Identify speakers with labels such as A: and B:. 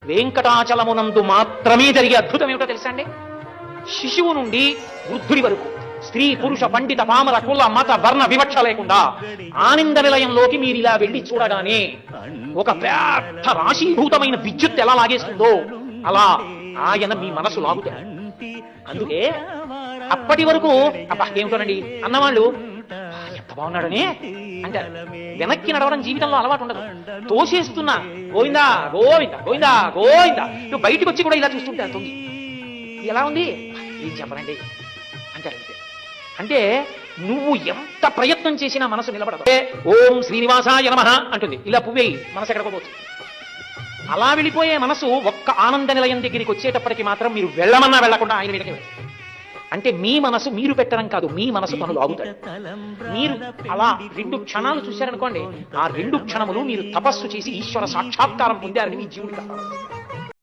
A: వెంకటాచలమునందు మాత్రమే జరిగే అద్భుతం ఏమిటో తెలుసా అండి? శిశువు నుండి వృద్ధుడి వరకు, స్త్రీ పురుష పండిత పామర కుల మత వర్ణ వివక్ష లేకుండా ఆనంద నిలయంలోకి మీరు ఇలా వెళ్ళి చూడగానే ఒక పెద్ద రాశీభూతమైన విద్యుత్ ఎలా లాగేస్తుందో అలా ఆయన మీ మనసు లాగుతాడు. అందుకే అప్పటి వరకు అబ్బా ఏమిటోనండి అన్నవాళ్ళు ఎంత బాగున్నాడని అంటారు. వెనక్కి నడవడం జీవితంలో అలవాటు ఉండదు. తోసేస్తున్నా గోవిందా గోవిందా గోవిందా గోవిందా నువ్వు బయటకు వచ్చి కూడా ఇలా చూస్తుంటారు. తొంగి ఎలా ఉంది ఏం చెప్పనండి అంటారు. అంటే నువ్వు ఎంత ప్రయత్నం చేసినా మనసు నిలబడదు. ఓం శ్రీనివాసాయ నమః అంటుంది, ఇలా పువ్వేయి మనసు ఎక్కడిపోవచ్చు. అలా వెళ్ళిపోయే మనసు ఒక్క ఆనంద నిలయం దగ్గరికి వచ్చేటప్పటికి మాత్రం మీరు వెళ్ళమన్నా వెళ్లకుండా ఆయన మీదకి వెళ్ళారు. అంటే మీ మనసు మీరు పెట్టడం కాదు, మీ మనసు తను లాగుతాడు. మీరు అలా 2 క్షణాలు చూశారనుకోండి, ఆ 2 క్షణములు మీరు తపస్సు చేసి ఈశ్వర సాక్షాత్కారం పొందారని మీ జీవుడికి